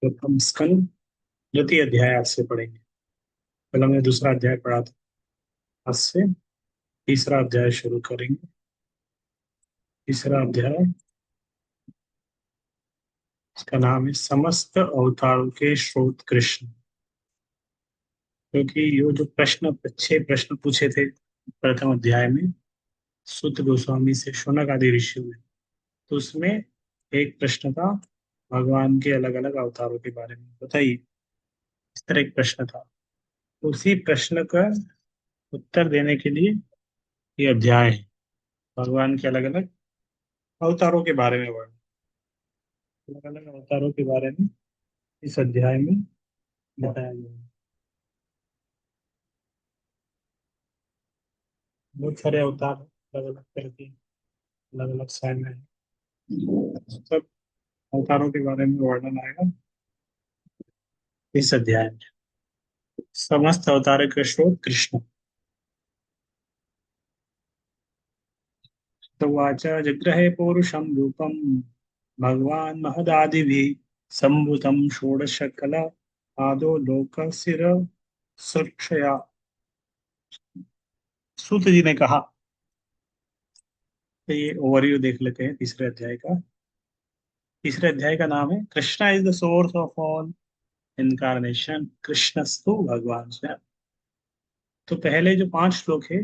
प्रथम स्कंद द्वितीय अध्याय आज से पढ़ेंगे। कल हमने दूसरा अध्याय पढ़ा था। आज से तीसरा अध्याय शुरू करेंगे। तीसरा अध्याय, इसका नाम है समस्त अवतारों के स्रोत कृष्ण। क्योंकि ये जो प्रश्न, अच्छे प्रश्न पूछे थे प्रथम अध्याय में सूत गोस्वामी से शौनक आदि ऋषियों ने, तो उसमें एक प्रश्न था भगवान के अलग अलग अवतारों के बारे में बताइए। इस तरह एक प्रश्न था। उसी प्रश्न का उत्तर देने के लिए ये अध्याय है। भगवान के अलग अलग अवतारों के बारे में वर्णन, अलग अलग अवतारों के बारे में इस अध्याय में बताया गया है। बहुत सारे अवतार अलग अलग करके, अलग अलग समय है। सब अवतारों के बारे में वर्णन आएगा इस अध्याय में। समस्त अवतार के स्रोत कृष्ण। तो वाचा जग्रहे पौरुषम रूपम भगवान महदादि संभूतम षोडश कला आदो लोक सिर सुरक्षया। सूत जी ने कहा। तो ये ओवरव्यू देख लेते हैं तीसरे अध्याय का। तीसरे अध्याय का नाम है Krishna is the source of all incarnation, कृष्णस्तु भगवान स्वयं। तो पहले जो 5 श्लोक है,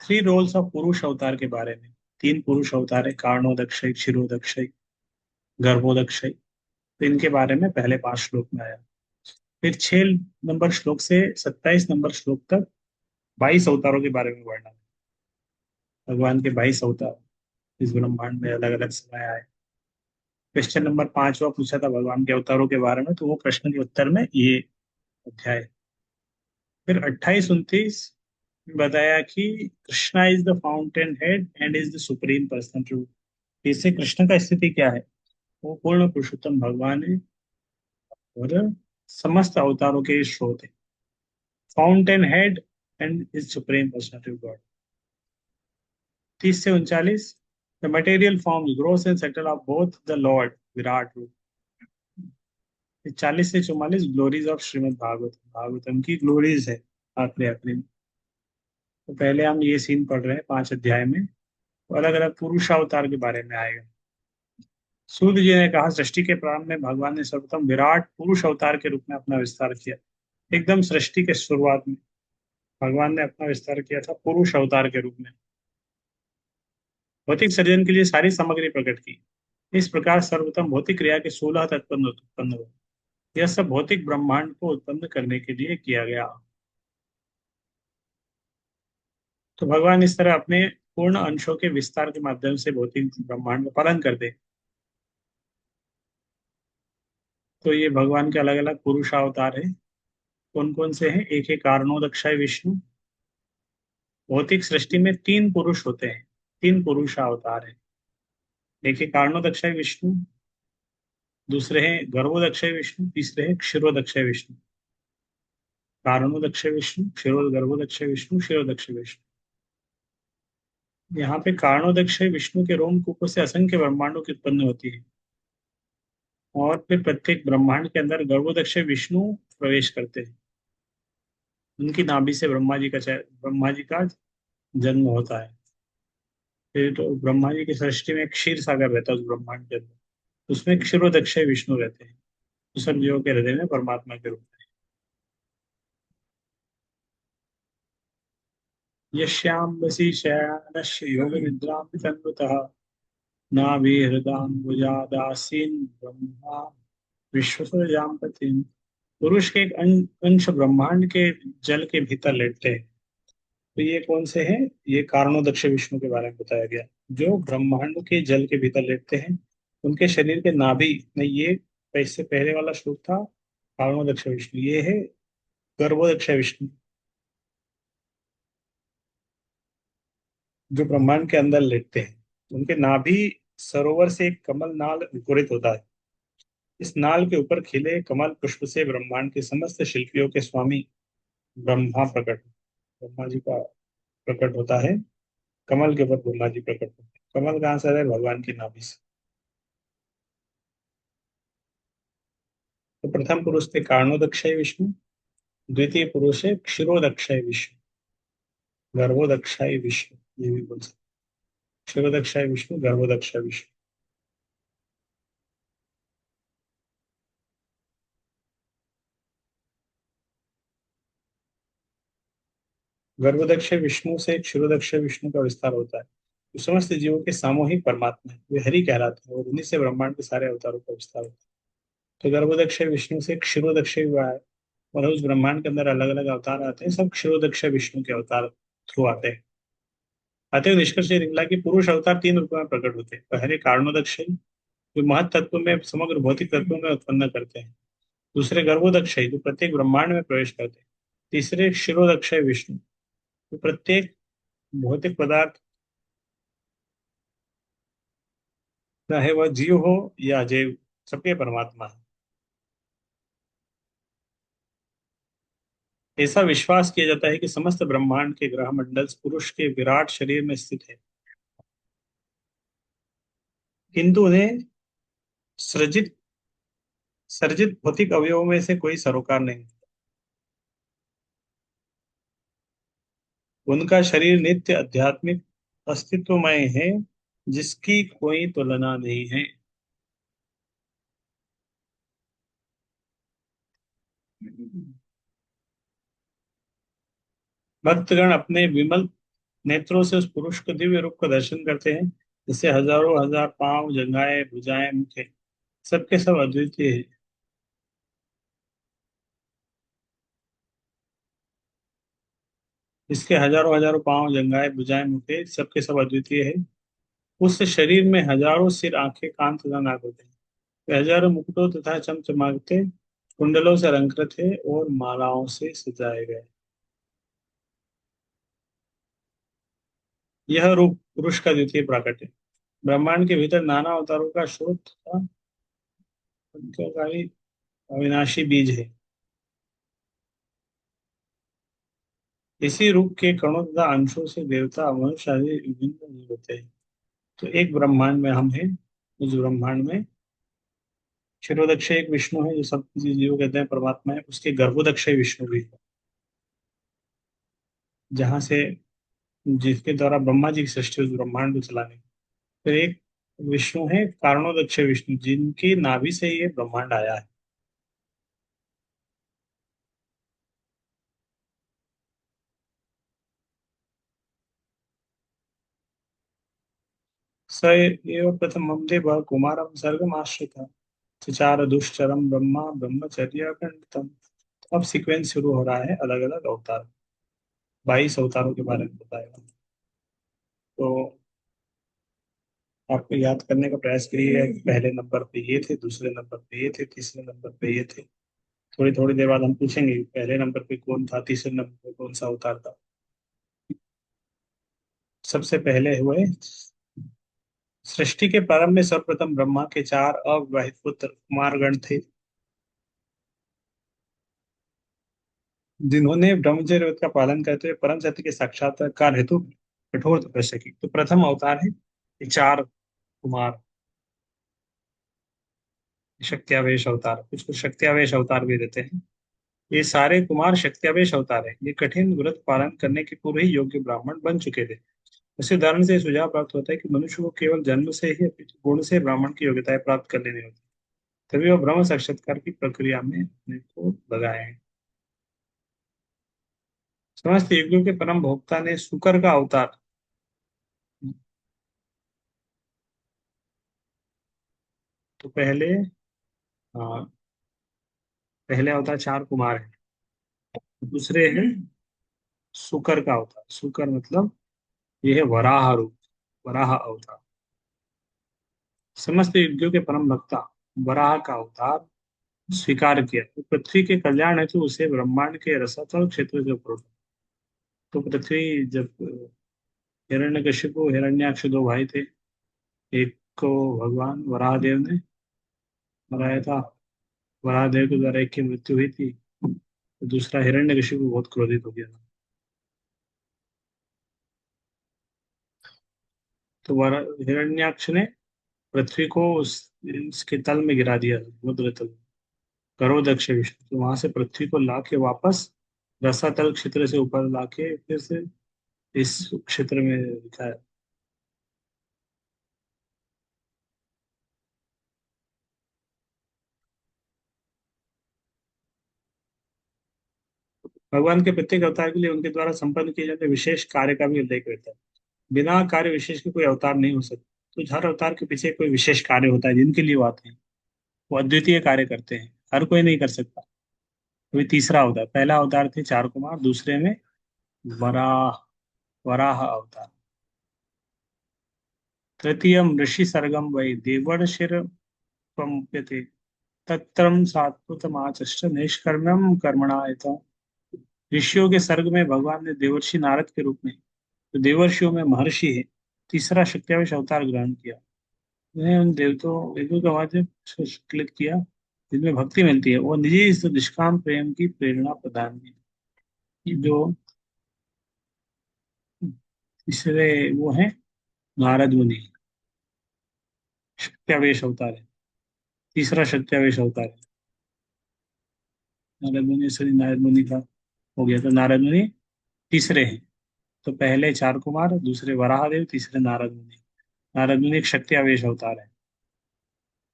थ्री रोल्स ऑफ पुरुष अवतार के बारे में। 3 पुरुष अवतार है, कारणोदक्षय, क्षीरोदक्षय, गर्भोदक्षय। तो इनके बारे में पहले 5 श्लोक में आया। फिर 6 नंबर श्लोक से 27 नंबर श्लोक तक 22 अवतारों के बारे में वर्णन है। भगवान के 22 अवतार इस ब्रह्मांड में अलग अलग समय आए। क्वेश्चन नंबर 5वां पूछा था भगवान के अवतारों के बारे में, तो वो प्रश्न के उत्तर में ये अध्याय। फिर 28-29 बताया कि Krishna is the fountain head and is the supreme person truth. इससे कृष्ण का स्थिति क्या है? वो पूर्ण पुरुषोत्तम भगवान है और समस्त अवतारों के स्रोत है। Fountainhead and is supreme personality God. 30 से 39 the material form gross and subtle of both the Lord virat rupa. 40 से 44 ग्लोरीज ऑफ श्रीमद् भागवतम, भागवतम की ग्लोरीज है आखिरी आखिरी में। तो पहले हम ये सीन पढ़ रहे हैं 5 अध्याय में, तो अलग अलग पुरुषावतार के बारे में आएगा। सूर्य जी ने कहा, सृष्टि के प्रारंभ में भगवान ने सर्वप्रथम विराट पुरुष अवतार के रूप में अपना विस्तार किया। एकदम सृष्टि के शुरुआत में भगवान ने अपना विस्तार किया था पुरुष अवतार के रूप में। भौतिक सर्जन के लिए सारी सामग्री प्रकट की। इस प्रकार सर्वप्रथम भौतिक क्रिया के 16 तत्व उत्पन्न हुए। यह सब भौतिक ब्रह्मांड को उत्पन्न करने के लिए किया गया। तो भगवान इस तरह अपने पूर्ण अंशों के विस्तार के माध्यम से भौतिक ब्रह्मांड का पालन करते हैं। तो ये भगवान के अलग अलग पुरुष अवतार है। कौन कौन से हैं? एक है कारणोदक्षाय विष्णु। भौतिक सृष्टि में 3 पुरुष होते हैं, 3 पुरुष अवतार है। एक है कारणोदक्षाय विष्णु, दूसरे हैं गर्भोदक्षय विष्णु, तीसरे हैं क्षीरोदक्षय विष्णु। कारणोदक्षय विष्णु, क्षीरो गर्भोदक्षय विष्णु, क्षीरोदक्षय विष्णु। यहाँ पे कारणोदक्षय विष्णु के रोमकूपों से असंख्य ब्रह्मांडों की उत्पन्न होती है। और फिर प्रत्येक ब्रह्मांड के अंदर गर्भोदक्षय विष्णु प्रवेश करते हैं। उनकी नाभि से ब्रह्मा जी का जन्म होता है। फिर तो ब्रह्मा जी की सृष्टि में क्षीर सागर रहता है उस ब्रह्मांड के अंदर, उसमें क्षीरोदक्षय विष्णु रहते हैं। तो सब जीवों के हृदय में परमात्मा के रूप में। यश्याम्बसी शयानस्य योग निद्रां तन्वतः नाभि हृदाम्बुजादासीन ब्रह्मा विश्वसृजाम्पति। पुरुष के एक अंश ब्रह्मांड के जल के भीतर लेटते हैं। तो ये कौन से हैं? ये कारणोदक्ष विष्णु के बारे में बताया गया, जो ब्रह्मांड के जल के भीतर लेटते हैं। उनके शरीर के नाभि में ये, इससे पहले वाला श्लोक था कारणोदक्ष विष्णु, ये है गर्भोदक्ष विष्णु, जो ब्रह्मांड के अंदर लेटते हैं। उनके नाभि सरोवर से एक कमल नाल अंकुरित होता है। इस नाल के ऊपर खिले कमल पुष्प से ब्रह्मांड के समस्त शिल्पियों के स्वामी ब्रह्मा जी का प्रकट होता है। कमल के ऊपर ब्रह्मा जी प्रकट होते हैं। कमल कहाँ से है? भगवान की नाभि से। तो प्रथम पुरुष थे कारणोदक्षय विष्णु, द्वितीय पुरुष है क्षीरोदक्षय विष्णु, गर्भोदक्षय विष्णु, ये भी बोल सकते। क्षीरोदक्षय विष्णु, गर्भोदक्षय विष्णु। गर्भोदक्षय विष्णु से क्षीरोदक्षय विष्णु का विस्तार होता है। तो समस्त जीवों के सामूहिक परमात्मा है, वे हरि कहलाते हैं, और उन्हीं से ब्रह्मांड के सारे अवतारों का विस्तार होता है। तो गर्भोदक्षय विष्णु से क्षीरोदक्षय हुआ है, और उस ब्रह्मांड के अंदर अलग अलग अवतार आते हैं, सब क्षीरोदक्षय विष्णु के अवतार थ्रू आते हैं। अतः निष्कर्ष ये निकला कि पुरुष अवतार तीन रूपों में प्रकट होते हैं। पहले कारणोदक्षय, जो महत तत्व में समग्र भौतिक तत्वों में उत्पन्न करते हैं। दूसरे गर्भोदक्षय, जो प्रत्येक ब्रह्मांड में प्रवेश करते हैं। तीसरे क्षीरोदक्षय विष्णु, जो प्रत्येक भौतिक पदार्थ, चाहे वह जीव हो या जैव, सबके परमात्मा है। ऐसा विश्वास किया जाता है कि समस्त ब्रह्मांड के ग्रह मंडल पुरुष के विराट शरीर में स्थित है, किंतु उन्हें सृजित सर्जित भौतिक अवयवों में से कोई सरोकार नहीं। उनका शरीर नित्य आध्यात्मिक अस्तित्वमय है, जिसकी कोई तुलना नहीं है। भक्तगण अपने विमल नेत्रों से उस पुरुष को दिव्य रूप का दर्शन करते हैं, जिससे हजारों हजार पांव, जंघाएं, भुजाएं, मुख है, सबके सब अद्वितीय है। इसके हजारों हजारों पांव, जंघाएं, भुजाएं, मुख है, सबके सब अद्वितीय है। उस शरीर में हजारों सिर, आंखें, कान तथा नाक होते हैं। वे हजारों मुकुटों तथा चमचमाते कुंडलों से अलंकृत है और मालाओं से सजाए गए। यह रूप पुरुष का द्वितीय प्राकट्य है। ब्रह्मांड के भीतर नाना अवतारों का स्रोत तथा उनका कार्य अविनाशी बीज है। इसी रूप के कणों तथा अंशों से देवता, मनुष्य आदि विभिन्न जीव होते हैं। तो एक ब्रह्मांड में हम हैं। उस ब्रह्मांड में क्षीरोदक्षय एक विष्णु है, जो सब जीव कहते हैं परमात्मा है। उसके गर्भोदक्षय विष्णु भी है, जहाँ से, जिसके द्वारा ब्रह्मा जी की सृष्टि उस ब्रह्मांड को चलाने। फिर एक विष्णु है कारणोदक्ष विष्णु, जिनकी नाभि से ये ब्रह्मांड आया है। स एव प्रथमं देव कुमारं सर्गम आश्रिता, चचार दुष्चरम ब्रह्मा ब्रह्मचर्य खंडितम। अब सीक्वेंस शुरू हो रहा है, अलग अलग अवतार, 22 अवतारों के बारे में बताएगा। तो आपको याद करने का प्रयास करिए कि पहले नंबर पे ये थे, दूसरे नंबर पे ये थे, तीसरे नंबर पे ये थे। थोड़ी थोड़ी देर बाद हम पूछेंगे पहले नंबर पे कौन था, तीसरे नंबर पे कौन सा अवतार था। सबसे पहले हुए, सृष्टि के प्रारंभ में सर्वप्रथम ब्रह्मा के चार अविवाहित पुत्र कुमारगण थे, जिन्होंने ब्रह्मचर्य व्रत का पालन करते हुए परम सत्य के साक्षात्कार हेतु कठोर तपस्या की। तो प्रथम अवतार है ये चार कुमार, शक्त्यावेश अवतार। कुछ कुछ शक्त्यावेश अवतार भी रहते हैं। ये सारे कुमार शक्त्यावेश अवतार है। ये कठिन व्रत पालन करने के पूर्व ही योग्य ब्राह्मण बन चुके थे। इस उदाहरण से सुझाव प्राप्त होता है कि मनुष्य को केवल जन्म से ही अपितु गुण से ब्राह्मण की योग्यताएं प्राप्त कर लेनी होती, तभी वह ब्रह्म साक्षात्कार की प्रक्रिया में अपने को लगाए हैं। समस्त युगों के परम भोक्ता ने शुकर का अवतार। तो हाँ, पहले अवतार चार कुमार है। दूसरे है शुकर का अवतार। शुकर मतलब ये है वराह रूप, वराह अवतार। समस्त युगों के परम भक्ता वराह का अवतार स्वीकार किया, तो पृथ्वी के कल्याण हेतु उसे ब्रह्मांड के रसातल क्षेत्र से ऊपर उठाया। तो पृथ्वी जब हिरण्यकशिपु हिरण्याक्ष दो भाई थे, एक को भगवान वराहदेव ने मराया था, वराहदेव के द्वारा एक की मृत्यु हुई थी। तो दूसरा हिरण्यकशिपु बहुत क्रोधित हो गया था। तो हिरण्याक्ष ने पृथ्वी को उसके तल में गिरा दिया, समुद्र तल में। करो दक्ष विष्णु, तो वहां से पृथ्वी को लाके वापस रसातल क्षेत्र से ऊपर लाके फिर से इस क्षेत्र में दिखाया। भगवान के प्रत्येक अवतार के लिए उनके द्वारा संपन्न किए जाते विशेष कार्य का भी उल्लेख रहता है। बिना कार्य विशेष के कोई अवतार नहीं हो सकता, तो हर अवतार के पीछे कोई विशेष कार्य होता है जिनके लिए वो आते हैं। वो अद्वितीय कार्य करते हैं, हर कोई नहीं कर सकता। अभी तीसरा अवतार, पहला अवतार थे चार कुमार, दूसरे में वराह, वराह अवतार। तृतीयम ऋषि सर्गम वै देवर्षिर त्वमुप्यते, तत्रम सात्वतमाचष्ट निष्कर्म्यम कर्मणायत। ऋषियों के सर्ग में भगवान ने देवर्षि नारद के रूप में, जो देवर्षियों में महर्षि है, तीसरा शक्त्यावेश अवतार ग्रहण किया। उन्हें उन देवताओं वेदों का वाद्य संकलित किया जिनमें भक्ति मिलती है, वो निजी इस निष्काम प्रेम की प्रेरणा प्रदान की। जो तीसरे वो है नारद मुनि, शक्त्यावेश अवतार है, तीसरा शक्त्यावेश अवतार है। नारद मुनि, सॉरी, नारद मुनि का हो गया, तो नारद मुनि तीसरे हैं। तो पहले चार कुमार, दूसरे वराहदेव, तीसरे नारद मुनि। नारद मुनि एक शक्ति आवेश अवतार है,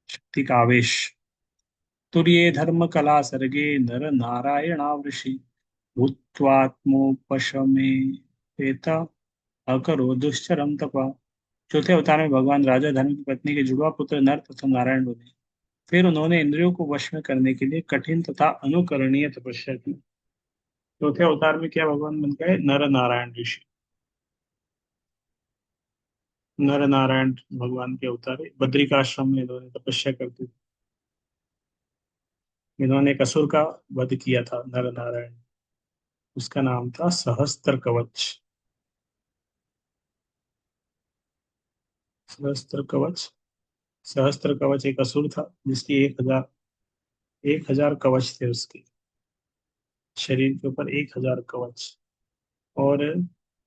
शक्ति का आवेश। तुर्ये धर्म कला सर्गे नर नारायणावृषि, भूत्वात्मोपशमेत अकरो दुश्चरम तपा। चौथे अवतार में भगवान राजा धर्म की पत्नी के जुड़वा पुत्र नर तथा नारायण बने। फिर उन्होंने इंद्रियों को वश में करने के लिए कठिन तथा अनुकरणीय तपस्या की। चौथे अवतार में क्या भगवान बन गए? नर नारायण ऋषि। नर नारायण भगवान के अवतार है। बद्रिकाश्रम में इन्होंने तपस्या करते थे। इन्होंने एक असुर का वध किया था, नर नारायण। उसका नाम था सहस्त्र कवच। सहस्त्र कवच। सहस्त्र कवच एक असुर था जिसकी 1,000 कवच थे उसके शरीर के ऊपर, 1,000 कवच। और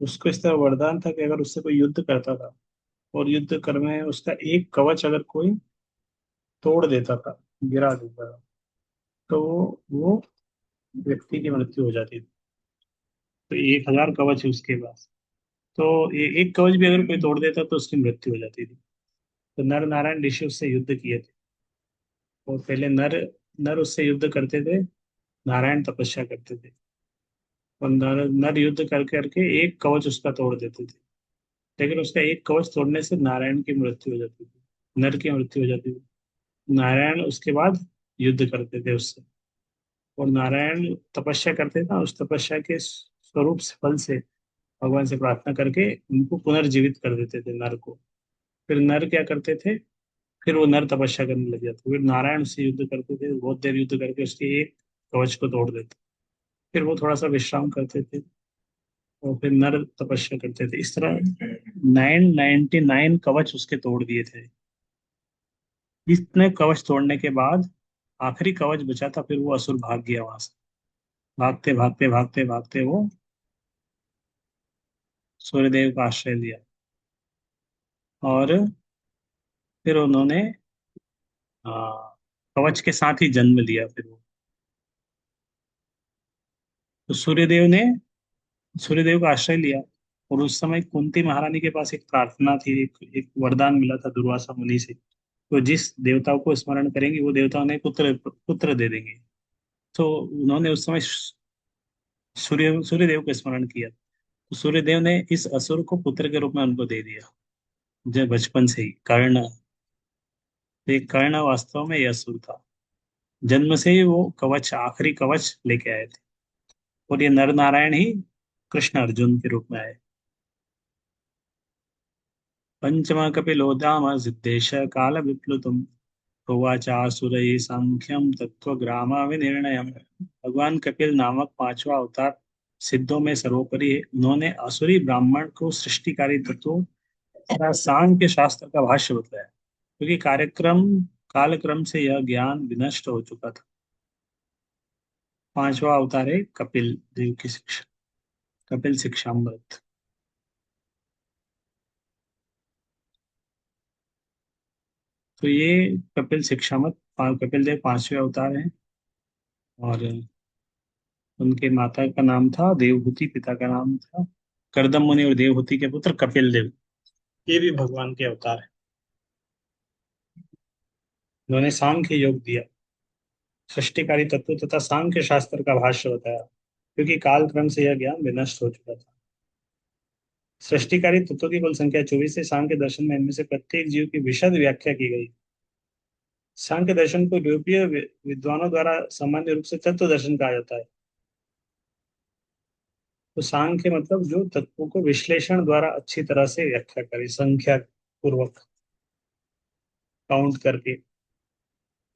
उसको इस तरह वरदान था कि अगर उससे कोई युद्ध करता था और युद्ध कर में उसका एक कवच अगर कोई तोड़ देता था, गिरा देता था, तो वो व्यक्ति की मृत्यु हो जाती थी। तो 1,000 कवच है उसके पास, तो एक कवच भी अगर कोई तोड़ देता तो उसकी मृत्यु हो जाती थी। तो नर नारायण ऋषि उससे युद्ध किए थे। और पहले नर नर उससे युद्ध करते थे, नारायण तपस्या करते थे। और नर नर युद्ध कर करके एक कवच उसका तोड़ देते थे। लेकिन उसका एक कवच तोड़ने से नारायण की मृत्यु हो जाती थी, नर की मृत्यु हो जाती थी। नारायण उसके बाद युद्ध करते थे उससे। और नारायण तपस्या करते थे ना, उस तपस्या के स्वरूप से, फल से, भगवान से प्रार्थना करके उनको पुनर्जीवित कर देते थे, नर को। फिर नर क्या करते थे? फिर वो नर तपस्या करने लग जाते, फिर नारायण से युद्ध करते थे, बहुत देर युद्ध करके उसके एक कवच को तोड़ देते। फिर वो थोड़ा सा विश्राम करते थे और फिर नर तपस्या करते थे। इस तरह 999 कवच उसके तोड़ दिए थे। इतने कवच तोड़ने के बाद आखिरी कवच बचा था, फिर वो असुर भाग गया वहां से। भागते भागते भागते भागते वो सूर्यदेव का आश्रय लिया। और फिर उन्होंने आ, कवच के साथ ही जन्म लिया। फिर वो, तो सूर्यदेव का आश्रय लिया। और उस समय कुंती महारानी के पास एक प्रार्थना थी, एक वरदान मिला था दुर्वासा मुनि से। तो जिस देवताओं को स्मरण करेंगे वो देवता उन्हें पुत्र पुत्र दे देंगे। तो उन्होंने उस समय सूर्यदेव को स्मरण किया। तो सूर्यदेव ने इस असुर को पुत्र के रूप में उनको दे दिया, जो बचपन से ही कर्ण। तो ये कर्ण वास्तव में यह असुर था। जन्म से ही वो कवच, आखिरी कवच लेके आए थे। और ये नर नारायण ही कृष्ण अर्जुन के रूप में आए। पंचम कपिलोदाम सिद्धेश काल विप्लुतम, प्रोवाचासुरैः सांख्यम तत्वग्रामा विनिर्णयम्। भगवान कपिल नामक पांचवा अवतार सिद्धों में सर्वोपरि है। उन्होंने असुरी ब्राह्मण को सृष्टिकारी तत्वों तथा सांख्य शास्त्र का भाष्य बताया, क्योंकि कालक्रम से यह ज्ञान विनष्ट हो चुका था। पांचवा अवतार है कपिल देव की शिक्षा, कपिल शिक्षामृत। तो ये कपिल शिक्षामृत, कपिल देव पांचवे अवतार हैं। और उनके माता का नाम था देवहूति, पिता का नाम था करदम मुनि, और देवहूति के पुत्र कपिल देव, ये भी भगवान के अवतार है। उन्होंने सांख्य योग दिया, सृष्टिकारी तत्व तथा सांख्य शास्त्र का भाष्य बताया, क्योंकि काल क्रम से यह ज्ञान विनष्ट हो चुका था। सृष्टिकारी तत्वों की कुल संख्या 24 है। सांख्य दर्शन में इनमें से प्रत्येक जीव की विशद व्याख्या की गई। सांख्य दर्शन को यूरोपीय विद्वानों द्वारा सामान्य रूप से तत्व दर्शन कहा जाता है। तो सांख्य मतलब जो तत्वों को विश्लेषण द्वारा अच्छी तरह से व्याख्या करे, संख्या पूर्वक काउंट करके।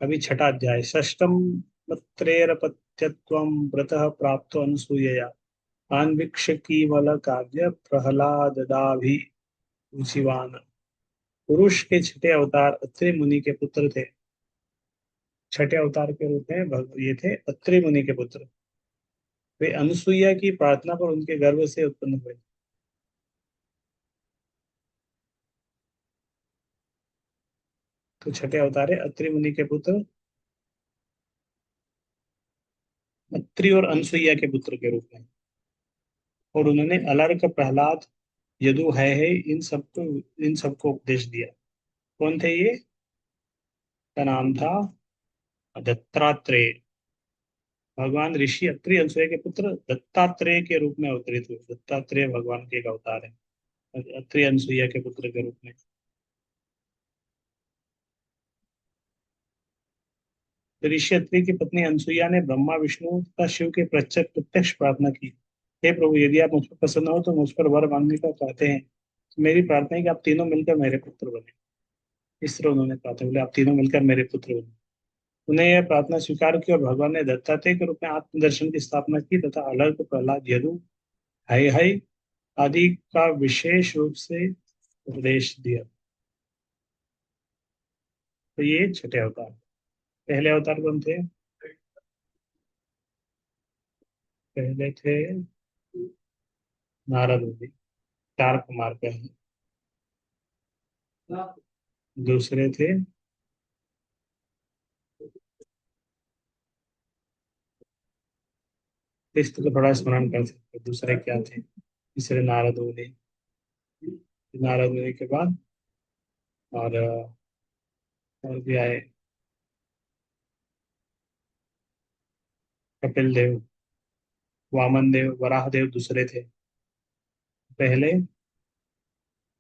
अभी छठा अध्याय, षष्टम मत्रेरपत्यत्वं व्रतः प्राप्तो अनुसूयया आन्वीक्षकीवल काव्य प्रहलादाभि रुचिवान। पुरुष के छठे अवतार अत्रि मुनि के पुत्र थे। छठे अवतार के रूप में ये थे अत्रि मुनि के पुत्र। वे अनुसुईया की प्रार्थना पर उनके गर्भ से उत्पन्न हुए। तो छठे अवतार है अत्रि मुनि के पुत्र, अत्रि और अनसुईया के पुत्र के रूप में। और उन्होंने अलर्क, प्रहलाद, यदु है इन सबको उपदेश दिया। कौन थे ये? का नाम था दत्तात्रेय। भगवान ऋषि अत्रि अनसुईया के पुत्र दत्तात्रेय के रूप में अवतरित हुए। दत्तात्रेय भगवान के एक अवतार है, अत्रि अनसुईया के पुत्र के रूप में। तो ऋषि अत्रि की पत्नी अनसुईया ने ब्रह्मा, विष्णु तथा शिव के प्रत्यक्ष प्रार्थना की। हे प्रभु, यदि आप मुझ पर प्रसन्न हो तो मुझ पर वर मांगने का चाहते हैं, तो मेरी प्रार्थना है कि आप तीनों मिलकर मेरे पुत्र बने। इस तरह उन्होंने प्रार्थना, बोले आप तीनों मिलकर मेरे पुत्र बने। उन्हें यह प्रार्थना स्वीकार की और भगवान ने दत्तात्रेय के रूप में आत्मदर्शन की स्थापना की तथा अलर्क, प्रहलाद, यदु, हय आदि का विशेष रूप से उपदेश दिया। तो ये छठे अवतार। पहले अवतार कौन थे? पहले थे नारद मुनि, 4 कुमार के हैं। दूसरे थे किस्त को थोड़ा स्मरण कर सकते हैं। दूसरे क्या थे? तीसरे नारद मुनि। नारद मुनि के बाद और भी आए कपिल देव, वामन देव, वराह देव दूसरे थे। पहले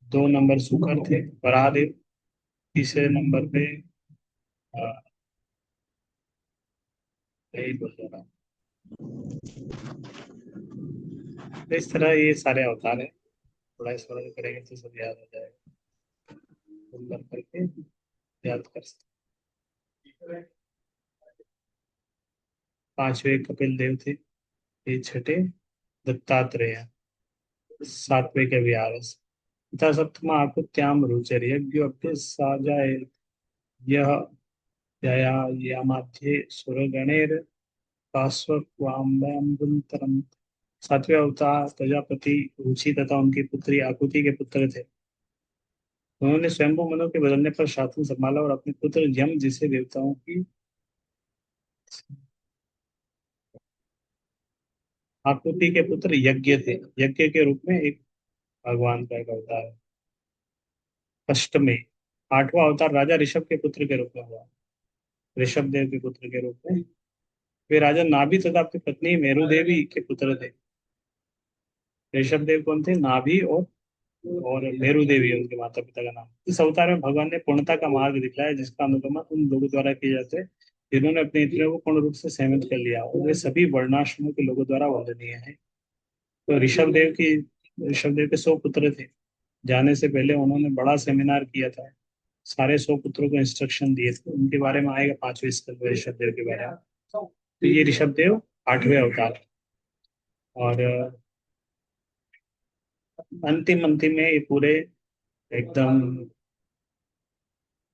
2 नंबर सुकर थे, वराह देव। तीसरे नंबर पे अ, यही बोल रहा हूँ। तो इस तरह ये सारे अवतार हैं। थोड़ा स्मरण करेंगे तो सब याद हो जाएगा। नंबर करके याद कर सकते हैं। पांचवें कपिल देव थे। ये छठे दत्तात्रेय हैं। सातवें के व्यास। तथा सप्तमा आकुत्याम रुचर यज्ञ साजाए यह यया यामाध्ये सुरगणेर पार्श्ववाम्बुंतरम। सातवें अवतार प्रजापति रुचि तथा उनकी पुत्री आकुति के पुत्र थे। उन्होंने स्वयंभू मनु के बदलने पर शासन संभाला और अपने पुत्र यम जिसे देवताओं की आकुति के पुत्र यज्ञ थे, यज्ञ के रूप में एक भगवान का एक अवतार है। अष्टमे आठवां अवतार राजा ऋषभ के पुत्र के रूप में हुआ। ऋषभ देव के पुत्र के रूप में। वे राजा नाभि तथा अपनी पत्नी मेरु देवी के पुत्र थे। ऋषभ देव कौन थे? नाभि और मेरु देवी उनके माता पिता का नाम। इस अवतार में भगवान ने पूर्णता का मार्ग दिखलाया, जिसका अनुगमन उन लोगों द्वारा किया जाता है जिन्होंने अपने इंद्रियों को पूर्ण रूप से सहमत कर लिया, और वे सभी वर्णाश्रमों के लोगों द्वारा वंदनीय हैं। तो ऋषभ देव के 100 पुत्र थे। जाने से पहले उन्होंने बड़ा सेमिनार किया था। सारे 100 पुत्रों को इंस्ट्रक्शन दिए थे। उनके बारे में आएगा 5वें स्कंद में ऋषभ देव के बारे में। तो ये ऋषभ देव 8वें अवतार। और अंतिम अंतिम में ये पूरे एकदम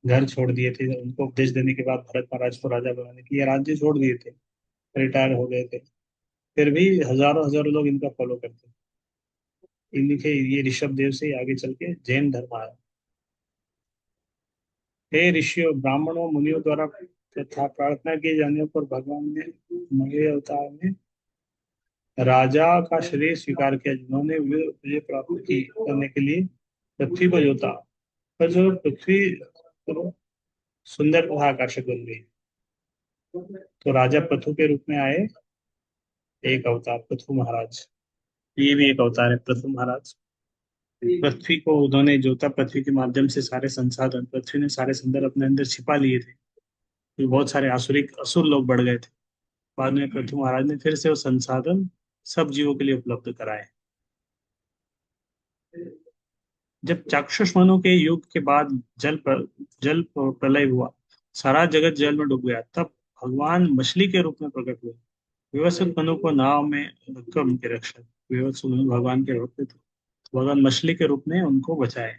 घर छोड़ दिए थे। उनको उपदेश देने के बाद भरत महाराज को राजा बनाने की, ये राज्य छोड़ दिए थे, रिटायर हो गए थे। फिर भी हजारों हजारों लोग इनका फॉलो करते थे। इनके ये ऋषभ देव से आगे चल के जैन धर्म आया। हे ऋषियों, ब्राह्मणों, मुनियों द्वारा तथा प्रार्थना किए जाने पर भगवान ने मौर्य अवतार में राजा का शरीर स्वीकार किया, जिन्होंने विजय प्राप्त की करने के लिए पृथ्वी को जोता। पर जो पृथ्वी तो सुंदर तथा आकर्षक बन गई, तो राजा पृथु के रूप में आए, एक अवतार पृथु महाराज। ये भी एक अवतार है पृथु महाराज। पृथ्वी को उन्होंने जोता, पृथ्वी के माध्यम से सारे संसाधन, पृथ्वी ने सारे संदर्भ अपने अंदर छिपा लिए थे, फिर बहुत सारे आसुरिक असुर लोग बढ़ गए थे। बाद में पृथु महाराज ने फिर से वो संसाधन सब जीवों के लिए उपलब्ध कराए। जब चाक्षुष मनु के युग के बाद जल प्रलय हुआ, सारा जगत जल में डूब गया, तब भगवान मछली के रूप में प्रकट हुए। व्यवस्थित मनु को नाव में रखकर उनके रक्षक, व्यवस्थित मनु भगवान के रूप में थे, तो भगवान मछली के रूप में उनको बचाए,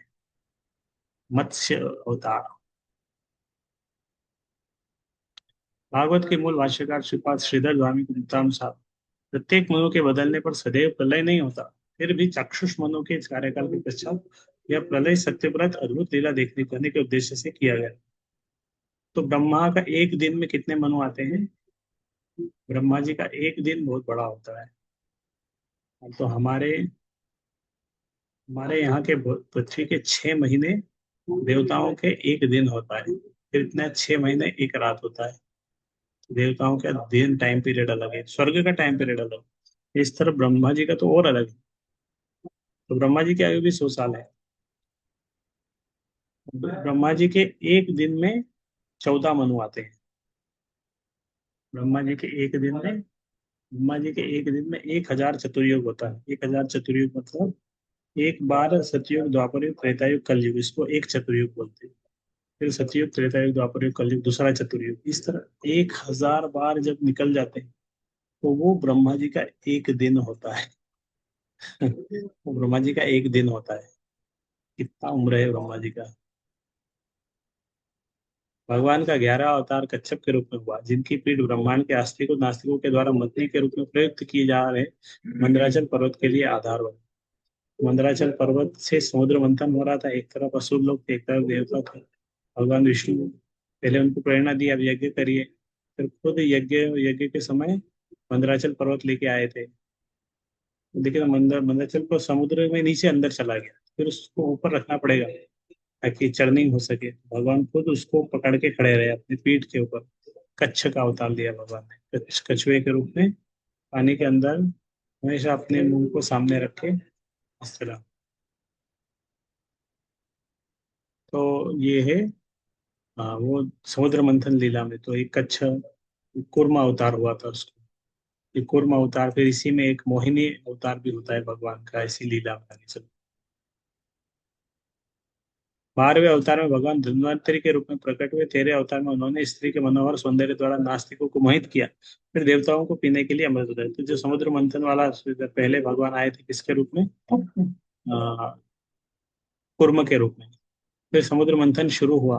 मत्स्य अवतार। भागवत के मूल भाष्यकार श्रीपाद श्रीधर स्वामी के मतानुसार प्रत्येक मनु के बदलने पर सदैव प्रलय नहीं होता, फिर भी चाक्षुष मनु के इस कार्यकाल के पश्चात यह प्रलय सत्यव्रत अद्भुत लीला देखने करने के उद्देश्य से किया गया। तो ब्रह्मा का एक दिन में कितने मनु आते हैं? ब्रह्मा जी का एक दिन बहुत बड़ा होता है। तो हमारे हमारे यहाँ के पृथ्वी के 6 महीने देवताओं के एक दिन होता है, फिर इतना 6 महीने एक रात होता है। देवताओं का दिन टाइम पीरियड अलग है, स्वर्ग का टाइम पीरियड अलग है, इस तरह ब्रह्मा जी का तो और अलग है। तो ब्रह्मा जी की आयु भी 100 साल है। ब्रह्मा जी के एक दिन में 14 मनु आते हैं। ब्रह्मा जी के एक दिन में ब्रह्मा जी के एक दिन में 1000 चतुर्युग होता है। 1000 चतुर्युग मतलब एक बार सतयुग, द्वापर युग, त्रेता युग, कलयुग, इसको एक चतुर्युग बोलते हैं। फिर सतयुग, त्रेता युग, द्वापर युग, कलयुग, दूसरा चतुर्युग, इस तरह 1000 बार जब निकल जाते हैं, तो वो ब्रह्मा जी का एक दिन होता है। वो ब्रह्मा जी का एक दिन होता है। कितना उम्र है ब्रह्मा जी का। भगवान का 11 अवतार कच्छप के रूप में हुआ, जिनकी पीठ ब्रह्मांड के आस्तिकों नास्तिकों के द्वारा मंत्री के रूप में प्रयुक्त किए जा रहे मंदराचल पर्वत के लिए आधार बने। मंदराचल पर्वत से समुद्र मंथन हो रहा था, एक तरफ असुर लोग थे, एक तरफ देवता थे। भगवान विष्णु पहले उनको प्रेरणा दी, अब यज्ञ करिए। फिर खुद यज्ञ यज्ञ के समय मंदराचल पर्वत लेके आए थे। देखिए तो मंदराचल को समुद्र में नीचे अंदर चला गया, फिर उसको ऊपर रखना पड़ेगा ताकि चरनिंग हो सके। भगवान खुद उसको पकड़ के खड़े रहे अपनी पीठ के ऊपर। कच्छ का अवतार लिया भगवान ने, कछुए के रूप में पानी के अंदर हमेशा अपने मुंह को सामने रखे, इस तरह। तो ये है, हाँ, वो समुद्र मंथन लीला में तो एक कच्छ कूर्मा अवतार हुआ था उसको। ये कूर्मा अवतार, फिर इसी में एक मोहिनी अवतार भी होता है भगवान का, इसी लीला में आगे चल। 12वें अवतार में भगवान धन्वंतरि के रूप में प्रकट हुए। 13वें अवतार में उन्होंने स्त्री के मनोहर सौंदर्य द्वारा नास्तिकों को मोहित किया, फिर देवताओं को पीने के लिए अमृत दिया। तो जो समुद्र मंथन वाला पहले भगवान आए थे किसके रूप में? कुर्म के रूप में। फिर समुद्र मंथन शुरू हुआ,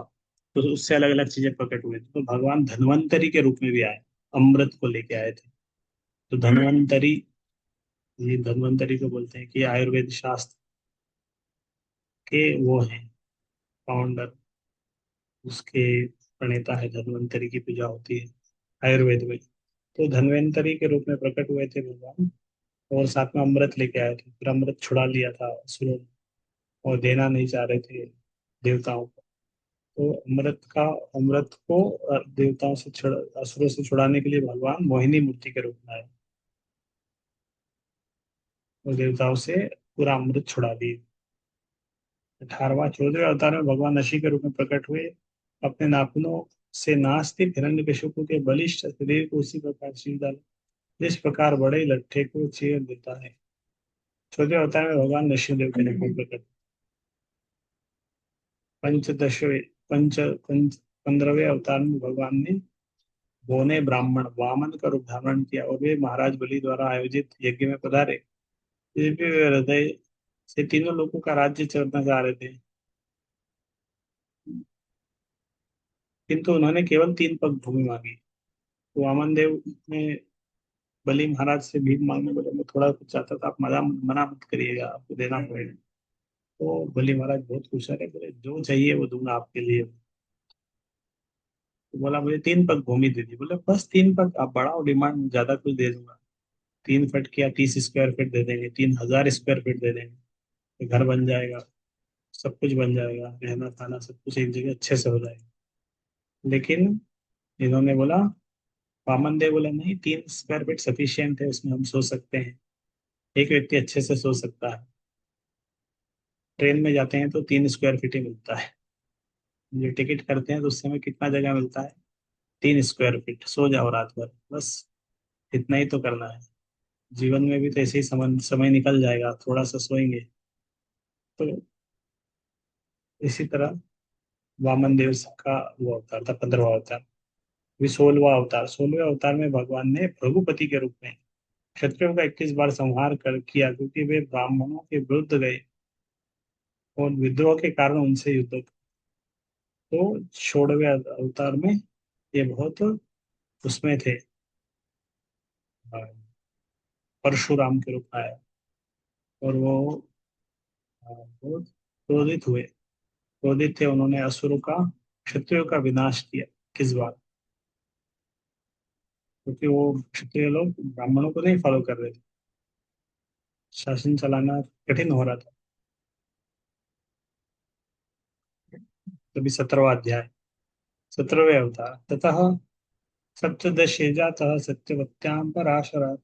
तो उससे अलग अलग चीजें प्रकट हुई, तो भगवान धन्वंतरी के रूप में भी आए, अमृत को लेके आए थे। तो धन्वंतरी, ये धन्वंतरी को बोलते हैं कि आयुर्वेद शास्त्र के वो हैं फाउंडर, उसके प्रणेता है। धन्वंतरी की पूजा होती है आयुर्वेद में। तो धन्वंतरी के रूप में प्रकट हुए थे भगवान, और साथ में अमृत लेके आए थे। फिर अमृत छुड़ा लिया था असुरों ने, और देना नहीं चाह रहे थे देवताओं को। तो अमृत को देवताओं से असुरों से छुड़ाने के लिए भगवान मोहिनी मूर्ति के रूप में आए, और देवताओं से पूरा अमृत छुड़ा दिए। 18वां 14वें अवतार में भगवान नशी के रूप में प्रकट हुए, अपने नाखूनों से नाचते हिरण्यकशिपु के बलिष्ठ शरीर को उसी प्रकार चीर डाला, जिस प्रकार बड़े लट्ठे को चीर देता है। 14वें अवतार में भगवान नरसिंहदेव के रूप में प्रकट। पंचदशवें पंच पंच 15वें अवतार में भगवान ने बोने ब्राह्मण वामन का रूप धारण किया, और वे महाराज बलि द्वारा आयोजित यज्ञ में पधारे। दिव्य हृदय से तीनों लोगों का राज्य करना चाह रहे थे, किंतु उन्होंने केवल 3 पग भूमि मांगी। तो वामन देव ने बलि महाराज से भीख मांगने बोले, मैं थोड़ा कुछ चाहता था, आप मना मना मत करिएगा, आपको देना पड़ेगा। तो बलि महाराज बहुत खुश है, बोले जो चाहिए वो दूंगा आपके लिए। तो बोला मुझे 3 पग भूमि दे दी। बोले बस 3 पग? आप बढ़ाओ डिमांड, ज्यादा कुछ दे दूंगा। 3 फीट किया, 30 स्क्वायर फीट दे देंगे, 3000 स्क्वायर फीट दे देंगे, तो घर बन जाएगा, सब कुछ बन जाएगा, रहना खाना सब कुछ एक जगह अच्छे से हो जाएगा। लेकिन इन्होंने बोला, वामन देव बोला नहीं, 3 स्क्वायर फीट सफिशियंट है, उसमें हम सो सकते हैं, एक व्यक्ति अच्छे से सो सकता है। ट्रेन में जाते हैं तो 3 स्क्वायर फीट ही मिलता है, जो टिकट करते हैं तो उस समय कितना जगह मिलता है? 3 स्क्वायर फीट, सो जाओ रात भर बस, इतना ही तो करना है। जीवन में भी तो ऐसे ही समय समय निकल जाएगा, थोड़ा सा सोएंगे। तो इसी तरह वामन देव का वो अवतार था, 15वां अवतार। भी 16वां अवतार, 16वें अवतार में भगवान ने भृगुपति के रूप में क्षत्रियों का 21 बार संहार कर किया, क्योंकि वे ब्राह्मणों के विरुद्ध गए और विद्रोह के कारण उनसे युद्ध। तो 16वें अवतार में ये बहुत उसमें थे, अ, परशुराम के रूप में आया। और वो बहुत क्रोधित हुए, क्रोधित थे, उन्होंने असुरों का, क्षत्रियों का विनाश किया। किस बार? क्योंकि वो क्षत्रिय लोग ब्राह्मणों को नहीं फॉलो कर रहे थे, शासन चलाना कठिन हो रहा था। तभी 17वां अध्याय, 17वें अवतार। ततः सप्तदशेजातः सत्यवत्यां पराशरात्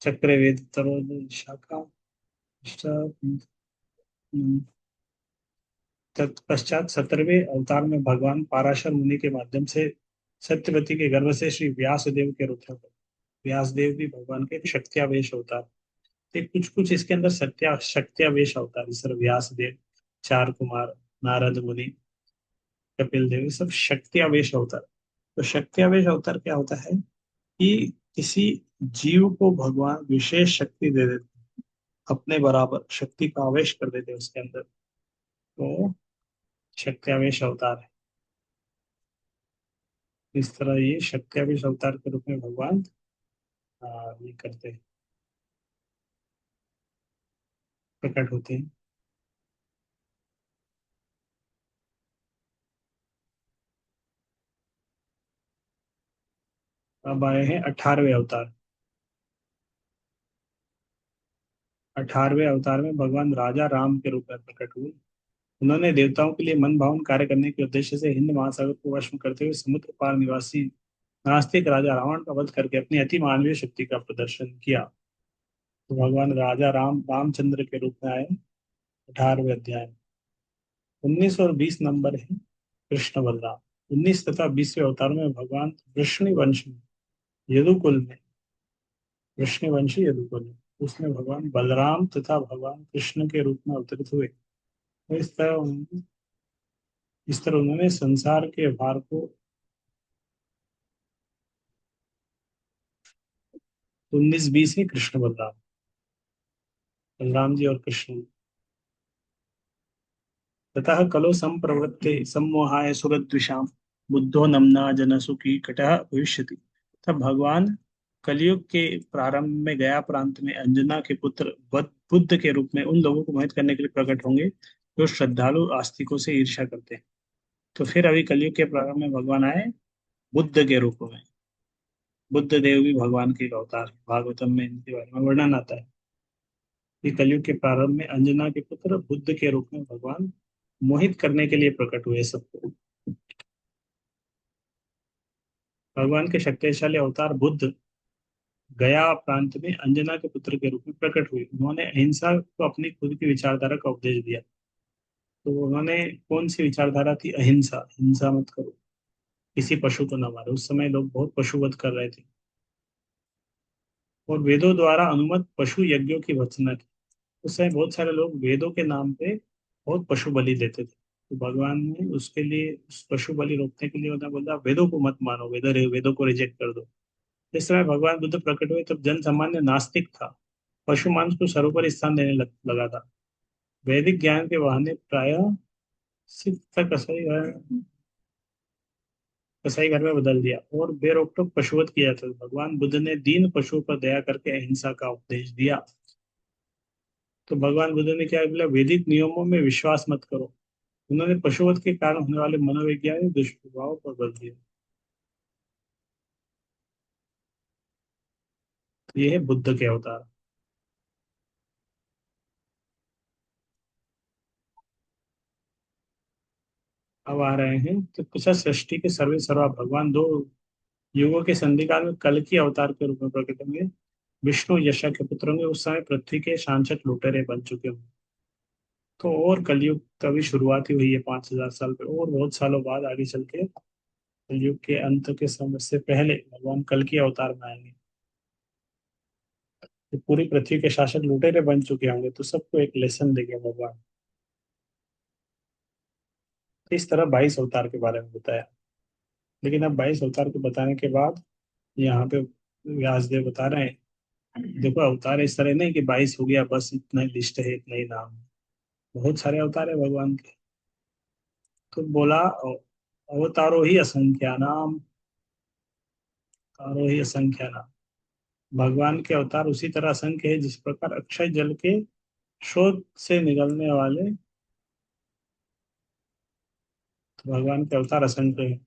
चक्रे वेद शाखा। तत्पश्चात 17वें अवतार में भगवान पाराशर मुनि के माध्यम से सत्यवती के गर्भ से श्री व्यास देव के रुद्र को, व्यास देव भी भगवान के शक्त्यावेश अवतार थे। कुछ कुछ इसके अंदर सत्या शक्त्यावेश अवतार, सर व्यास देव, 4 कुमार, नारद मुनि, कपिल देव, ये सब शक्त्यावेश अवतार। तो शक्त्यावेश अवतार क्या होता है कि किसी जीव को भगवान विशेष शक्ति दे देते, अपने बराबर शक्ति का आवेश कर देते उसके अंदर, तो शक्त्यावेश अवतार है। इस तरह ये शक्त्यावेश अवतार के रूप में भगवान ये करते हैं, प्रकट होते हैं। अब आए हैं 18वें अवतार। 18वें अवतार में भगवान राजा राम के रूप में प्रकट हुए। उन्होंने देवताओं के लिए मन भावन कार्य करने के उद्देश्य से हिंद महासागर को वश में करते हुए समुद्र पार निवासी नास्तिक राजा रावण का वध करके अपनी अति मानवीय शक्ति का प्रदर्शन किया। तो भगवान राजा रामचंद्र के रूप में आए 18वें अध्याय में। 19 और 20 नंबर है कृष्ण बलराम। 19 तथा 20वें अवतार में भगवान वृष्णि वंश में, यदुकुल में, वृष्णि वंशी यदुकुल में, उसमें भगवान बलराम तथा भगवान कृष्ण के रूप में अवतरित हुए। तो इस तरह उन्होंने संसार के भार को, 19 20 में कृष्ण बलराम, बलराम जी और कृष्ण। ततः कलो संप्रवृत्ते सम्मोहाय सुरद्विषाम बुद्धो नमना जनसुखी कटः भविष्यति। तब भगवान कलयुग के प्रारंभ में गया प्रांत में अंजना के पुत्र बुद्ध के रूप में उन लोगों को मोहित करने के लिए प्रकट होंगे जो श्रद्धालु आस्तिकों से ईर्ष्या करते हैं। तो फिर अभी कलयुग के प्रारंभ में भगवान आए बुद्ध के रूप में। बुद्ध देव भी भगवान के एक अवतार है, भागवतम में इनके बारे में वर्णन आता है कि कलयुग के प्रारंभ में अंजना के पुत्र बुद्ध के रूप में भगवान मोहित करने के लिए प्रकट हुए सबको। भगवान के शक्तिशाली अवतार बुद्ध गया प्रांत में अंजना के पुत्र के रूप में प्रकट हुए। उन्होंने अहिंसा को अपनी खुद की विचारधारा का उपदेश दिया। तो उन्होंने कौन सी विचारधारा थी? अहिंसा, हिंसा मत करो, किसी पशु को न मारो। उस समय लोग बहुत पशुवध कर रहे थे, और वेदों द्वारा अनुमत पशु यज्ञों की भर्त्सना की। उस समय बहुत सारे लोग वेदों के नाम पे बहुत पशु बलि देते थे। तो भगवान ने उसके लिए, उस पशु बलि रोकने के लिए उन्होंने बोला वेदों को मत मानो, वेदों को रिजेक्ट कर दो। इस समय भगवान बुद्ध प्रकट हुए तब जन सामान्य नास्तिक था, पशु मांस को सर्वोपरि स्थान देने लगा था। वैदिक ज्ञान के बहाने प्रायः सिर्फ कसाई घर में बदल दिया और बेरोक टोक पशुवध किया था। भगवान बुद्ध ने दीन पशुओं पर दया करके अहिंसा का उपदेश दिया। तो भगवान बुद्ध ने क्या बोला? वैदिक नियमों में विश्वास मत करो। उन्होंने पशुवध के कारण होने वाले मनोवैज्ञानिक दुष्प्रभाव पर बल दिया। तो ये है बुद्ध के अवतार। अब आ रहे हैं तो कुछ सृष्टि के सर्वे सर्वा भगवान दो युगों के संधिकाल में कल की अवतार के रूप में प्रकट होंगे। विष्णु यशा के पुत्र होंगे, उस समय पृथ्वी के शांचक लुटेरे बन चुके होंगे। तो और कलयुग तभी शुरुआत ही हुई है 5,000 साल पे, और बहुत सालों बाद आगे चल के कलयुग के अंत के समय से पहले भगवान कल की अवतार में आएंगे। तो पूरी पृथ्वी के शासक लुटेरे बन चुके होंगे, तो सबको एक लेसन देंगे भगवान। तो इस तरह 22 अवतार के बारे में बताया। लेकिन अब 22 अवतार को बताने के बाद यहाँ पे व्यासदेव बता रहे हैं, देखो अवतार इस तरह नहीं कि 22 हो गया बस इतना ही लिस्ट है, इतना ही नाम है। बहुत सारे अवतार है भगवान के। तो बोला अवतारो ही असंख्या नाम, अवतारो ही असंख्या नाम। भगवान के अवतार उसी तरह असंख्य है जिस प्रकार अक्षय जल के स्रोत से निकलने वाले, तो भगवान के अवतार असंख्य है।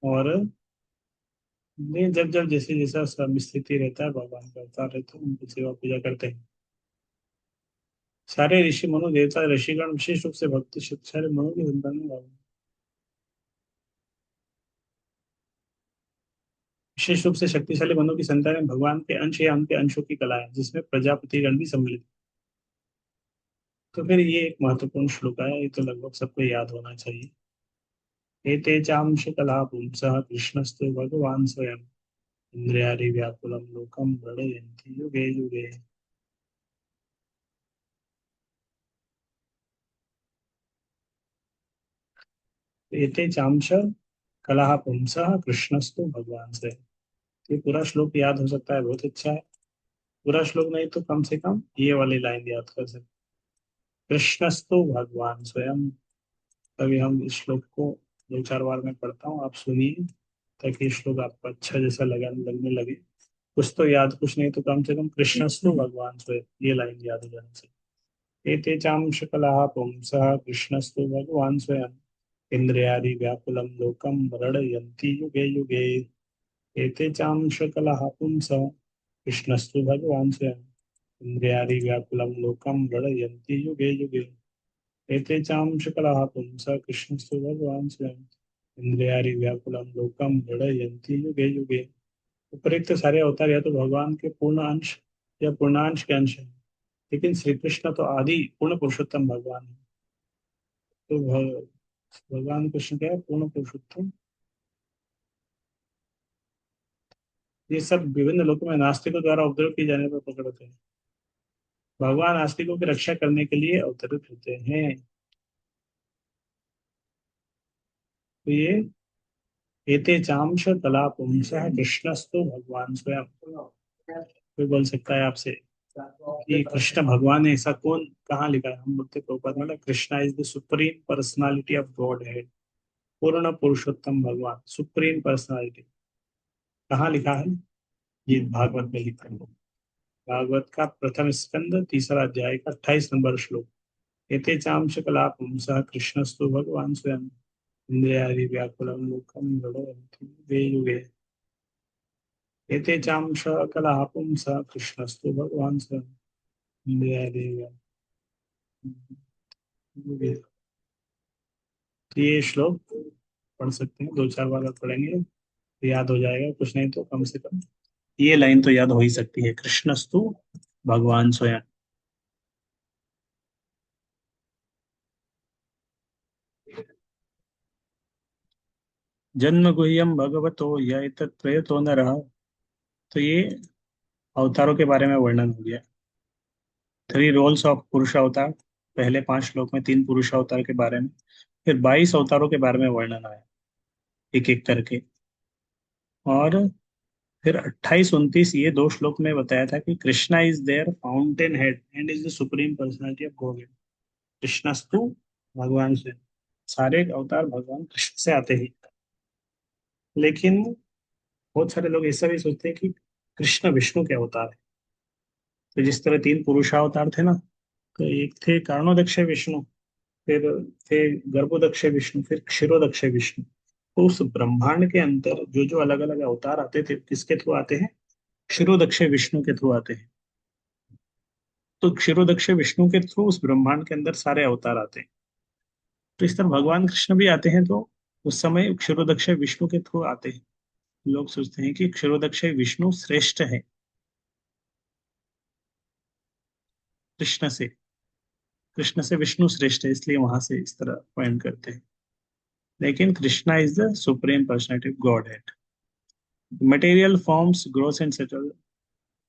और ये जब जब जैसे जैसा सब स्थिति रहता है भगवान का अवतार रहते हैं, उनकी सेवा पूजा करते हैं। सारे ऋषि मनु देवता ऋषिगण विशेष रूप से भक्ति सारे मनु की संतान में विशेष रूप से शक्तिशाली मनु की संतान में भगवान के अंश या उनके अंशों की कला है, जिसमें प्रजापति गण भी सम्मिलित। तो फिर ये एक महत्वपूर्ण श्लोक है, ये तो लगभग सबको याद होना चाहिए। एते चांश कला पुंसः कृष्णस्तु भगवान स्वयं इंद्रियारि व्याकुलं लोकं वर्णयन्ति युगे युगे। एते चांश कला पुंसः कृष्णस्तु भगवान स्वयं। ये पूरा श्लोक याद हो सकता है, बहुत अच्छा है। पूरा श्लोक नहीं तो कम से कम ये वाली लाइन याद कर सकते। कृष्णस्तु भगवान स्वयं। तभी हम इस श्लोक को 2-4 बार मैं पढ़ता हूँ, आप सुनिए, ताकि ये श्लोक आपको अच्छा जैसा लगने लगे। कुछ तो याद, कुछ नहीं तो कम से कम कृष्णस्तु भगवान स्वयं ये लाइन याद हो जानी चाहिए। एते चांश कला पुंसः कृष्णस्तु भगवान स्वयं इंद्रियादि व्याकुलं लोकं वर्णयन्ति युगे युगे। एते चांश कला पुंसः कृष्णस्तु भगवान स्वयं इंद्रियादि व्याकुलं लोकं वर्णयन्ति युगे युगे। एते चांश कला पुंसः कृष्णस्तु भगवान स्वयं इंद्रियादि व्याकुलं लोकं वर्णयन्ति युगे युगे। उपरोक्त सारे अवतार या तो भगवान के पूर्ण अंश या पूर्णांश के अंश है, लेकिन श्री कृष्ण तो आदि पूर्ण पुरुषोत्तम भगवान है। तो भगवान कृष्ण क्या है, पूर्ण पुरुषोत्तम। ये सब विभिन्न लोकों में नास्तिकों द्वारा उपद्रव किए जाने पर प्रकट होते हैं। भगवान नास्तिकों की रक्षा करने के लिए अवतरित होते हैं। तो ये एते चांश कला पुंसः कृष्णस्तु भगवान स्वयं। कोई बोल सकता है आपसे कि कृष्ण भगवान है, ऐसा कौन कहाँ लिखा है? हम बोलते प्रभुपाद मतलब Krishna is the supreme personality of God है, पूर्ण पुरुषोत्तम भगवान, सुप्रीम पर्सनालिटी। कहाँ लिखा है? ये भागवत में लिखा है। भागवत का प्रथम स्कंद 3रा अध्याय का 28 नंबर श्लोक। एते चांश कला पुंसः कृष्णस्तु भगवान स्वयं इंद्रियादि व्याकुलं लोकं गणयन्ति युगे युगे। एते चांश कला पुंसः कृष्णस्तु भगवान स्वयं इंद्रियादि युगे। तो ये श्लोक पढ़ सकते हैं, 2-4 बार आप पढ़ेंगे तो याद हो जाएगा, कुछ नहीं तो कम से कम ये लाइन तो याद हो ही सकती है, कृष्णस्तु भगवान स्वयं। जन्म गुह्यम भगवतो य एतत् प्रयतो नरः। तो ये अवतारों के बारे में वर्णन हो गया। 3 रोल्स ऑफ पुरुष अवतार, पहले 5 श्लोक में 3 पुरुष अवतार के बारे में। फिर 22 अवतारों के बारे में वर्णन आया, एक एक करके। और फिर 28-29 ये 2 श्लोक में बताया था कि Krishna is their fountainhead and is the supreme personality of God. कृष्णस्तु भगवान से, सारे अवतार भगवान कृष्ण से आते हैं। लेकिन बहुत सारे लोग ऐसा भी सोचते हैं कि कृष्ण विष्णु के अवतार है। तो जिस तरह 3 पुरुषावतार थे ना, तो एक थे कारणोदक्ष विष्णु, फिर थे गर्भोदक्ष विष्णु, फिर क्षीरोदक्ष विष्णु। तो उस ब्रह्मांड के अंदर जो जो अलग अलग अवतार आते थे, किसके थ्रू आते हैं? क्षीरोदक्ष विष्णु के थ्रू आते हैं। तो क्षीरोदक्ष विष्णु के थ्रू उस ब्रह्मांड के अंदर सारे अवतार आते हैं। तो इस तरह भगवान कृष्ण भी आते हैं, तो उस समय क्षीरोदक्ष विष्णु के थ्रू आते हैं। लोग सोचते हैं कि क्षीरोदक्ष विष्णु श्रेष्ठ है कृष्ण से। कृष्ण से विष्णु श्रेष्ठ है, इसलिए वहां से इस तरह पॉइंट करते हैं। लेकिन Krishna is the supreme personality Godhead. Material forms gross and subtle.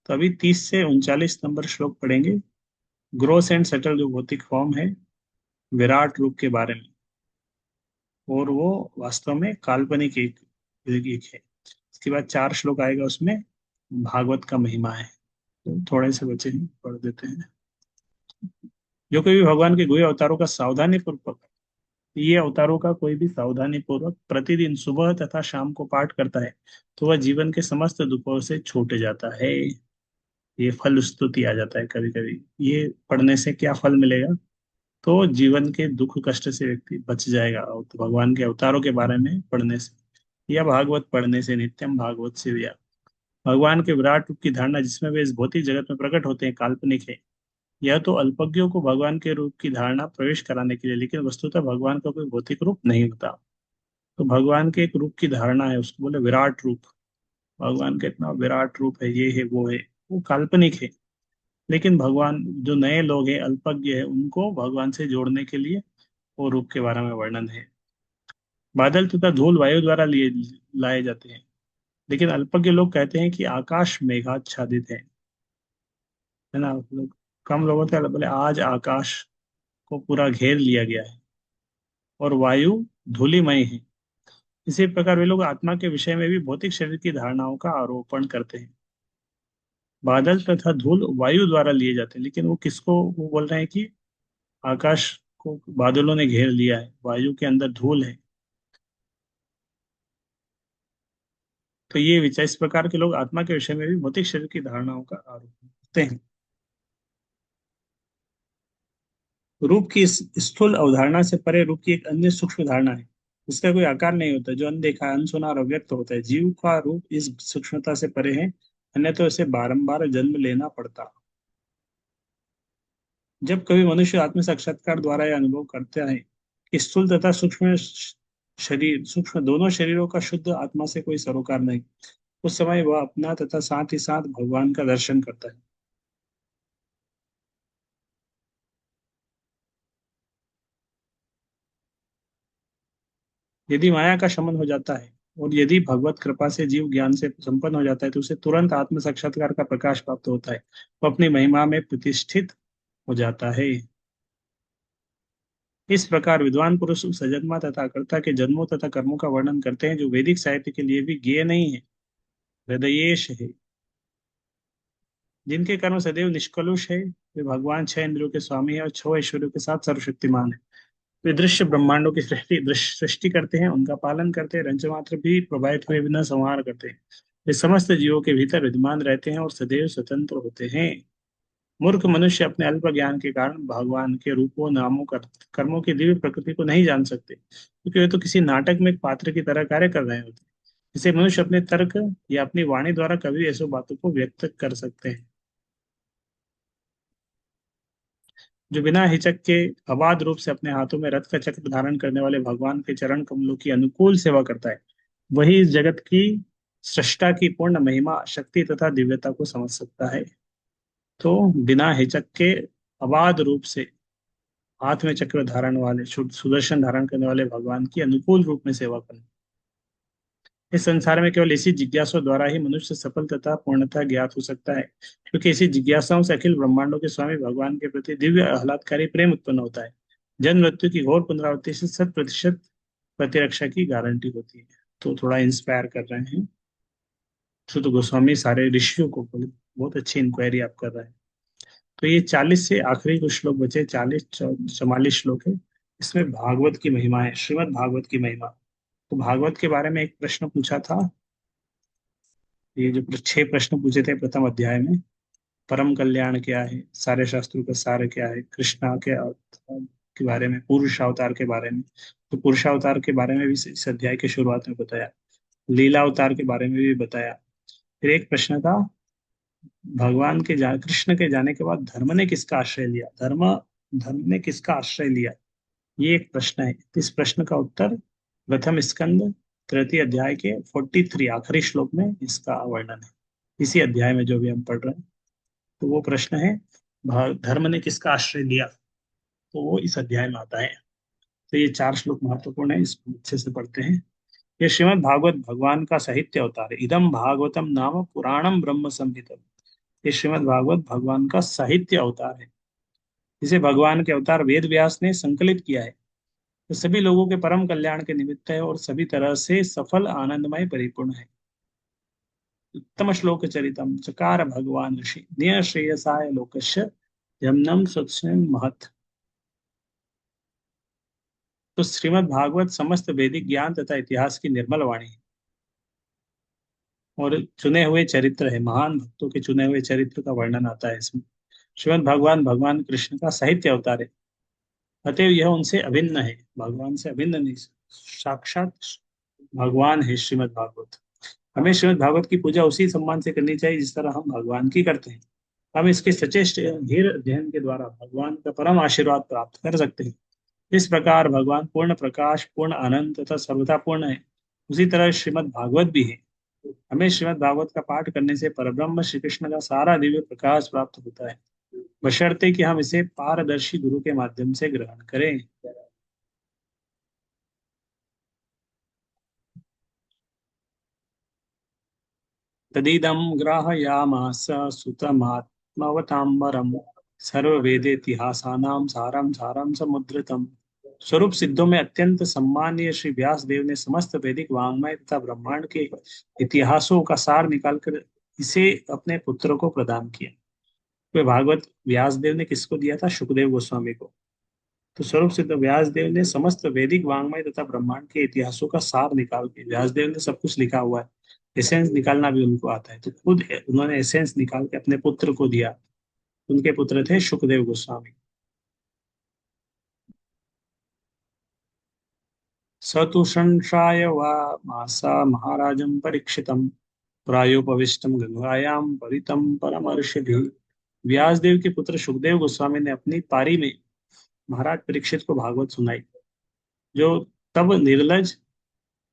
तो अभी 30 से 39 नंबर श्लोक पढ़ेंगे, ग्रोस एंड सेटल जो भौतिक फॉर्म है विराट रूप के बारे में। और वो वास्तव में काल्पनिक एक है। इसके बाद 4 श्लोक आएगा, उसमें भागवत का महिमा है। तो थोड़े से बचे हैं, पढ़ देते हैं। जो कोई भी भगवान के गुह्य अवतारों का सावधानी पूर्वक, ये अवतारों का कोई भी सावधानी पूर्वक प्रतिदिन सुबह तथा शाम को पाठ करता है, तो वह जीवन के समस्त दुखों से छूट जाता है। ये फल स्तुति आ जाता है कभी कभी। ये पढ़ने से क्या फल मिलेगा? तो जीवन के दुख कष्ट से व्यक्ति बच जाएगा, और तो भगवान के अवतारों के बारे में पढ़ने से या भागवत पढ़ने से, नित्यम भागवत से या भगवान के विराट रूप की धारणा जिसमें वे इस भौतिक जगत में प्रकट होते हैं काल्पनिक है। यह तो अल्पज्ञों को भगवान के रूप की धारणा प्रवेश कराने के लिए, लेकिन वस्तुतः भगवान का कोई भौतिक रूप नहीं होता। तो भगवान के एक रूप की धारणा है, उसको बोले विराट रूप। भगवान का इतना विराट रूप है, ये है वो है, वो काल्पनिक है। लेकिन भगवान, जो नए लोग हैं अल्पज्ञ है, उनको भगवान से जोड़ने के लिए वो रूप के बारे में वर्णन है। बादल तथा धूल वायु द्वारा लिए लाए जाते हैं, लेकिन अल्पज्ञ लोग कहते हैं कि आकाश मेघाच्छादित है ना। लोग, कम लोगों के बोले आज आकाश को पूरा घेर लिया गया है और वायु धूलिमय है। इसी प्रकार वे लोग आत्मा के विषय में भी भौतिक शरीर की धारणाओं का आरोपण करते हैं। बादल तथा धूल वायु द्वारा लिए जाते हैं, लेकिन वो किसको, वो बोल रहे हैं कि आकाश को बादलों ने घेर लिया है, वायु के अंदर धूल है। तो ये विचार, इस प्रकार के लोग आत्मा के विषय में भी भौतिक शरीर की धारणाओं का आरोपण करते हैं। रूप की इस स्थूल अवधारणा से परे रूप की एक अन्य सूक्ष्म धारणा है। इसका कोई आकार नहीं होता, जो अनदेखा अनसुना और अव्यक्त होता है। जीव का रूप इस सूक्ष्मता से परे है, अन्य तो इसे बारंबार जन्म लेना पड़ता। जब कभी मनुष्य आत्म साक्षात्कार द्वारा यह अनुभव करता है कि स्थूल तथा सूक्ष्म शरीर, सूक्ष्म दोनों शरीरों का शुद्ध आत्मा से कोई सरोकार नहीं, उस समय वह अपना तथा साथ ही साथ भगवान का दर्शन करता है। यदि माया का शमन हो जाता है और यदि भगवत कृपा से जीव ज्ञान से संपन्न हो जाता है, तो उसे तुरंत आत्म साक्षात्कार का प्रकाश प्राप्त होता है। वो अपनी महिमा में प्रतिष्ठित हो जाता है। इस प्रकार विद्वान पुरुष उस अजन्मा तथा कर्ता के जन्मों तथा कर्मों का वर्णन करते हैं, जो वैदिक साहित्य के लिए भी ज्ञेय नहीं है, हृदयेश है। जिनके कर्म सदैव निष्कलुष है, वे भगवान 6 इंद्रियों के स्वामी है और 6 ऐश्वर्यों के साथ सर्वशक्तिमान है। वे दृश्य ब्रह्मांडों की सृष्टि करते हैं, उनका पालन करते हैं, रंचमात्र भी प्रभावित हुए बिना संहार करते हैं। वे समस्त जीवों के भीतर विद्यमान रहते हैं और सदैव स्वतंत्र होते हैं। मूर्ख मनुष्य अपने अल्प ज्ञान के कारण भगवान के रूपों नामों कर्मों की दिव्य प्रकृति को नहीं जान सकते, क्योंकि वे तो किसी नाटक में एक पात्र की तरह कार्य कर रहे होते हैं। इसे मनुष्य अपने तर्क या अपनी वाणी द्वारा कभी ऐसी बातों को व्यक्त कर सकते हैं। जो बिना हिचक के अबाध रूप से अपने हाथों में रथ का चक्र धारण करने वाले भगवान के चरण कमलों की अनुकूल सेवा करता है, वही इस जगत की सृष्टा की पूर्ण महिमा, शक्ति तथा दिव्यता को समझ सकता है। तो बिना हिचक के अबाध रूप से हाथ में चक्र धारण वाले, सुदर्शन धारण करने वाले भगवान की अनुकूल रूप में सेवा करना। इस संसार में केवल इसी जिज्ञासा द्वारा ही मनुष्य सफल तथा पूर्णतः ज्ञात हो सकता है, क्योंकि इसी जिज्ञासाओं से अखिल ब्रह्मांडों के स्वामी भगवान के प्रति दिव्य आह्लादकारी प्रेम उत्पन्न होता है। जन्म मृत्यु की घोर पुनरावृत्ति से 100% प्रतिरक्षा की गारंटी होती है। तो थोड़ा इंस्पायर कर रहे हैं शुद्ध गोस्वामी सारे ऋषियों को बोले। बहुत अच्छी इंक्वायरी आप कर रहे हैं। तो ये 40 से आखिरी कुछ श्लोक बचे, 40 44 श्लोक है। इसमें भागवत की महिमा है, श्रीमद् भागवत की महिमा। तो भागवत के बारे में एक प्रश्न पूछा था। ये जो 6 प्रश्न पूछे थे प्रथम अध्याय में, परम कल्याण क्या है, सारे शास्त्रों का सार क्या है, कृष्णा के बारे में, पुरुषावतार के बारे में। तो पुरुषावतार के बारे में भी इस अध्याय के शुरुआत में बताया, लीला अवतार के बारे में भी बताया। फिर एक प्रश्न था कृष्ण के जाने के बाद धर्म ने किसका आश्रय लिया? धर्म ने किसका आश्रय लिया, ये एक प्रश्न है। इस प्रश्न का उत्तर प्रथम स्कंद तृतीय अध्याय के 43 आखिरी श्लोक में इसका वर्णन है। इसी अध्याय में जो भी हम पढ़ रहे हैं, तो वो प्रश्न है धर्म ने किसका आश्रय लिया, तो वो इस अध्याय में आता है। तो ये 4 श्लोक महत्वपूर्ण है, इसको अच्छे से पढ़ते हैं। ये श्रीमद् भागवत भगवान का साहित्य अवतार है। इदम भागवतम नाम पुराणम ब्रह्म संहितम। ये श्रीमद् भागवत भगवान का साहित्य अवतार है, जिसे भगवान के अवतार वेद व्यास ने संकलित किया है। तो सभी लोगों के परम कल्याण के निमित्त है और सभी तरह से सफल आनंदमय परिपूर्ण है। उत्तम श्लोक चरितम चकार भगवान ऋषि निय श्रेयसाय लोकस्य यमनम स्वच्छं महत्। तो श्रीमद् भागवत समस्त वैदिक ज्ञान तथा इतिहास की निर्मल वाणी है और चुने हुए चरित्र है। महान भक्तों के चुने हुए चरित्र का वर्णन आता है इसमें। श्रीमद् भगवान भगवान कृष्ण का साहित्य अवतार है, अतएव यह उनसे अभिन्न है, भगवान से अभिन्न नहीं, साक्षात भगवान है श्रीमद् भागवत। हमें श्रीमद् भागवत की पूजा उसी सम्मान से करनी चाहिए जिस तरह हम भगवान की करते हैं। हम इसके सचेष्ट धीर अध्ययन के द्वारा भगवान का परम आशीर्वाद प्राप्त कर सकते हैं। इस प्रकार भगवान पूर्ण प्रकाश, पूर्ण आनंद तथा सर्वथा पूर्ण है, उसी तरह श्रीमद् भागवत भी है। हमें श्रीमद् भागवत का पाठ करने से परब्रह्म श्री कृष्ण का सारा दिव्य प्रकाश प्राप्त होता है, बशर्ते कि हम इसे पारदर्शी गुरु के माध्यम से ग्रहण करें। तदिदं ग्राहयामास सुतमात्मवताम्बरम् सर्ववेदेतिहासानां सारं सारं समुद्रतम। स्वरूप सिद्धों में अत्यंत सम्मानीय श्री व्यास देव ने समस्त वैदिक वाङ्मय तथा ब्रह्मांड के इतिहासों का सार निकालकर इसे अपने पुत्र को प्रदान किया। वे भागवत व्यास देव ने किसको दिया था? सुखदेव गोस्वामी को। तो स्वरूप सिद्ध व्यास देव ने समस्त वैदिक वाङ्मय तथा ब्रह्मांड के इतिहासों का सार निकाल के, व्यास देव ने सब कुछ लिखा हुआ है, एसेंस निकालना भी उनको आता है, तो खुद उन्होंने एसेंस निकाल के अपने पुत्र को दिया। उनके पुत्र थे सुखदेव गोस्वामी। स तु संशाय वा मासा महाराजं परीक्षितं प्रायोपविष्टम गंगायां परितं परमर्षिभिः। व्यासदेव के पुत्र सुखदेव गोस्वामी ने अपनी पारी में महाराज परीक्षित को भागवत सुनाई, जो तब निर्लज,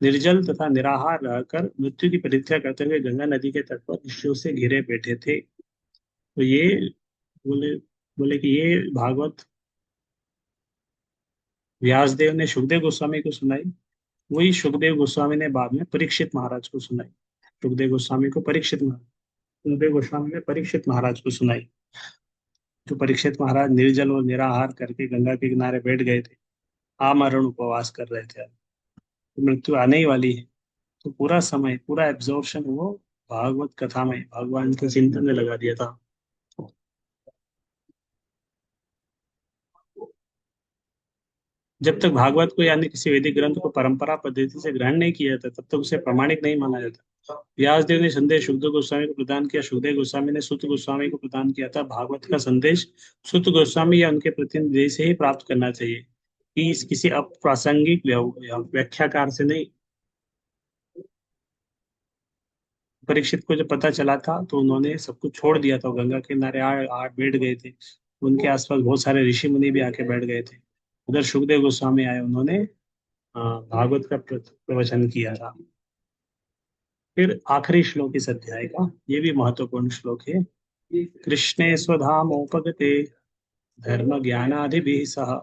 निर्जल तथा निराहार रहकर मृत्यु की परीक्षा करते हुए गंगा नदी के तट पर ऋषियों से घिरे बैठे थे। तो ये बोले बोले कि ये भागवत व्यासदेव ने सुखदेव गोस्वामी को सुनाई, वही सुखदेव गोस्वामी ने बाद में परीक्षित महाराज को सुनाई। सुखदेव गोस्वामी को परीक्षित महाराज, सुखदेव गोस्वामी ने परीक्षित महाराज को सुनाई। जो परीक्षित महाराज निर्जल और निराहार करके गंगा के किनारे बैठ गए थे, आमरण उपवास कर रहे थे, तो मृत्यु आने ही वाली है, तो पूरा समय, पूरा एब्जॉर्प्शन वो भागवत कथा में, भगवान के चिंतन में लगा दिया था। जब तक भागवत को यानी किसी वैदिक ग्रंथ को परंपरा पद्धति से ग्रहण नहीं किया जाता, तब तक उसे प्रमाणिक नहीं माना जाता। व्यासदेव ने संदेश सुखदेव गोस्वामी को प्रदान किया, सुखदेव गोस्वामी ने सुत गोस्वामी को प्रदान किया था। भागवत का संदेश सुत गोस्वामी या उनके प्रतिनिधि से ही प्राप्त करना चाहिए, कि किसी अप्रासंगिक व्याख्याकार से नहीं। परीक्षित को जब पता चला था तो उन्होंने सब कुछ छोड़ दिया था, गंगा के किनारे आ बैठ गए थे। उनके आसपास बहुत सारे ऋषि मुनि भी आके बैठ गए थे। उधर सुखदेव गोस्वामी आए, उन्होंने भागवत का प्रवचन किया था। फिर आखिरी श्लोक इस अध्याय का, ये भी महत्वपूर्ण श्लोक है। कृष्णे स्वधामोपगते धर्म ज्ञानादिभिः सह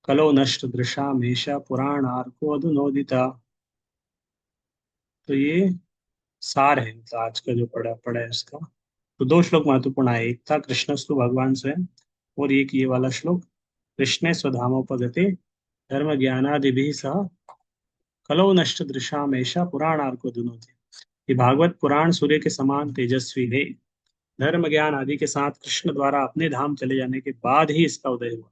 कलो नष्ट दृशा मेषा पुराणार्को अधुनोदिता। तो ये सार है, मतलब आज का जो पढ़ा पढ़ा है उसका। तो 2 श्लोक महत्वपूर्ण है, एक था कृष्णस्तु भगवान स्वयं, और एक ये वाला श्लोक कृष्णे स्वधामोपगते धर्म ज्ञानादिभिः सह कलो नष्ट दृशाम ऐसा पुराणार्को अधुनोदिता। ये भागवत पुराण सूर्य के समान तेजस्वी है। धर्म ज्ञान आदि के साथ कृष्ण द्वारा अपने धाम चले जाने के बाद ही इसका उदय हुआ।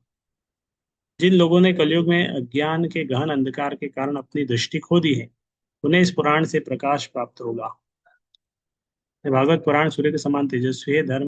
जिन लोगों ने कलयुग में अज्ञान के गहन अंधकार के कारण अपनी दृष्टि खो दी है, उन्हें इस पुराण से प्रकाश प्राप्त होगा। ये भागवत पुराण सूर्य के समान तेजस्वी है। धर्म